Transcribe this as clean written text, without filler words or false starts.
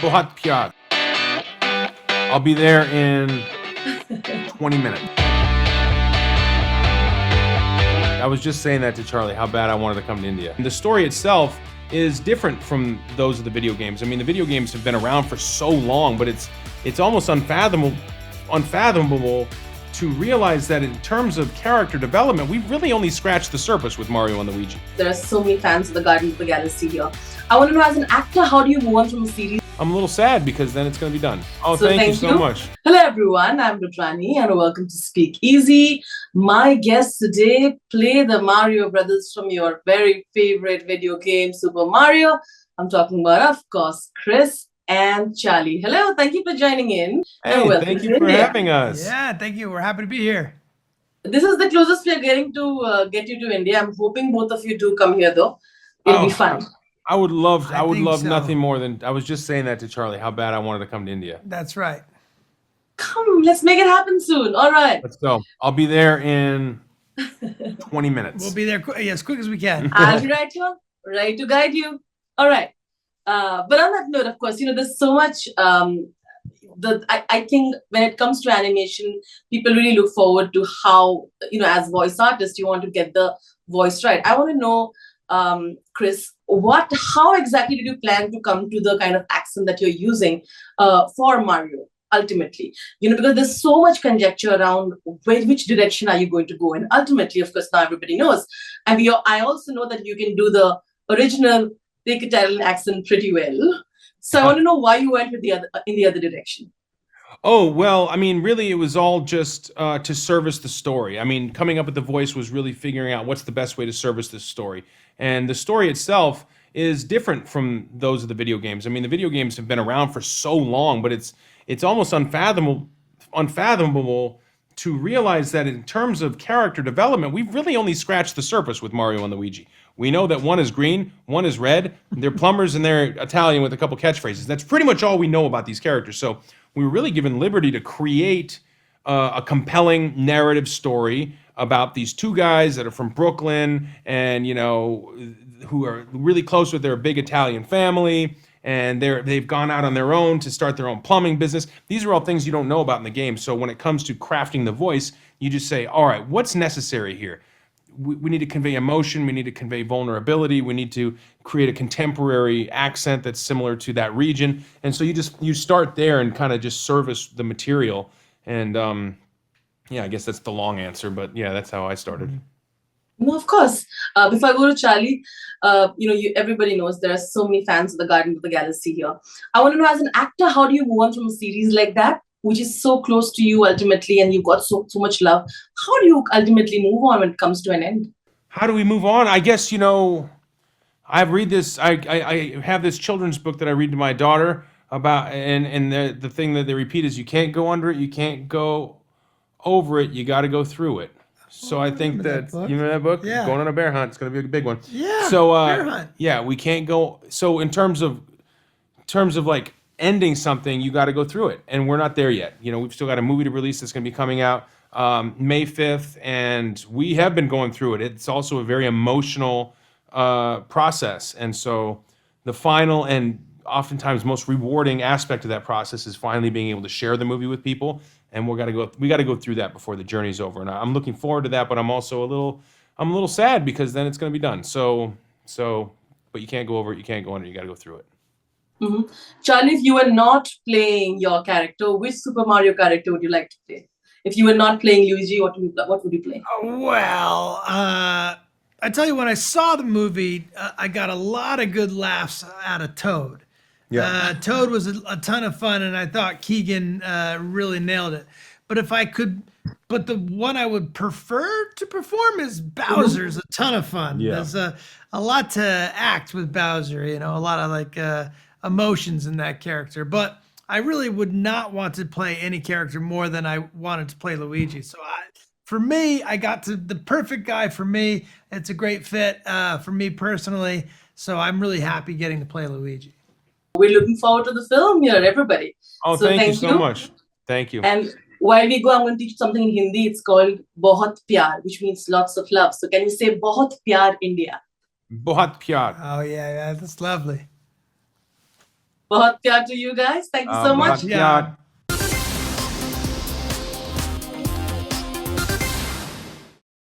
बहुत प्यार. I'll be there in 20 minutes. I was just saying that to Charlie, how bad I wanted to come to India. And the story itself is different from those of the video games. I mean, the video games have been around for so long, but it's almost unfathomable to realize that in terms of character development, we've really only scratched the surface with Mario and Luigi. There are so many fans of the Guardians of the Galaxy here. I want to know, as an actor, how do you move on from a series? I'm a little sad because then it's going to be done. Oh, so thank you so much. Hello, everyone. I'm Rudrani, and welcome to Speak Easy. My guests today play the Mario brothers from your very favorite video game, Super Mario. I'm talking about, of course, Chris and Charlie. Hello, thank you for joining in. Hey, thank you for having us. Yeah, thank you. We're happy to be here. This is the closest we're getting to get you to India. I'm hoping both of you do come here, though. It'll be fun. I would love so. nothing more than, I was just saying that to Charlie, how bad I wanted to come to India. That's right. Come, let's make it happen soon. All right. Let's go. I'll be there in 20 minutes. We'll be there as quick as we can. I'll be right here, ready to guide you. All right. But on that note, of course, there's so much. I think when it comes to animation, people really look forward to how, as voice artists, you want to get the voice right. I want to know, Chris, how exactly did you plan to come to the kind of accent that you're using for Mario? Ultimately, because there's so much conjecture around which direction are you going to go, and ultimately, of course, now everybody knows. And I also know that you can do the original thick Italian accent pretty well. So I want to know why you went in the other direction. Oh, well, I mean, really, it was all just to service the story. I mean, coming up with the voice was really figuring out what's the best way to service this story. And the story itself is different from those of the video games. I mean, the video games have been around for so long, but it's almost unfathomable to realize that in terms of character development, we've really only scratched the surface with Mario and Luigi. We know that one is green, one is red, they're plumbers, and they're Italian with a couple catchphrases. That's pretty much all we know about these characters. So we were really given liberty to create a compelling narrative story about these two guys that are from Brooklyn and, who are really close with their big Italian family, and they've gone out on their own to start their own plumbing business. These are all things you don't know about in the game. So when it comes to crafting the voice, you just say, all right, what's necessary here? We need to convey emotion. We need to convey vulnerability. We need to create a contemporary accent that's similar to that region. And so you start there and kind of just service the material. And I guess that's the long answer, but yeah, that's how I started. No, of course. Before I go to Charlie, everybody knows there are so many fans of the Guardians of the Galaxy here. I want to know, as an actor, how do you move on from a series like that, which is so close to you ultimately, and you've got so much love? How do you ultimately move on when it comes to an end? How do we move on? I guess, I read this, I have this children's book that I read to my daughter about, and the thing that they repeat is, you can't go under it, you can't go over it, you got to go through it. So I think that you remember that book? Yeah. Going on a bear hunt. It's going to be a big one. Yeah. So bear hunt. Yeah, we can't go. So in terms of like ending something, you got to go through it, and we're not there yet. We've still got a movie to release that's going to be coming out May 5th, and we have been going through it. It's also a very emotional process, and so the final and oftentimes most rewarding aspect of that process is finally being able to share the movie with people. And we got to go through that before the journey's over. And I'm looking forward to that, but I'm also a little sad because then it's going to be done. But you can't go over it, you can't go under, you got to go through it. Mm-hmm. Charlie, if you were not playing your character, which Super Mario character would you like to play? If you were not playing Luigi, what would you play? Well, I tell you, when I saw the movie, I got a lot of good laughs out of Toad. Yeah. Toad was a ton of fun, and I thought Keegan really nailed it. But the one I would prefer to perform is Bowser's a ton of fun. Yeah. There's a lot to act with Bowser, a lot of emotions in that character. But I really would not want to play any character more than I wanted to play Luigi. So for me, I got to the perfect guy for me. It's a great fit for me personally. So I'm really happy getting to play Luigi. We're looking forward to the film here, everybody. Oh, so thank you so much. Thank you. And while we go, I'm going to teach you something in Hindi. It's called Bahut Pyar, which means lots of love. So can you say Bahut Pyar India? Bahut pyar. Oh, yeah, that's lovely. Bahut pyar to you guys. Thank you so much. Bahut pyar.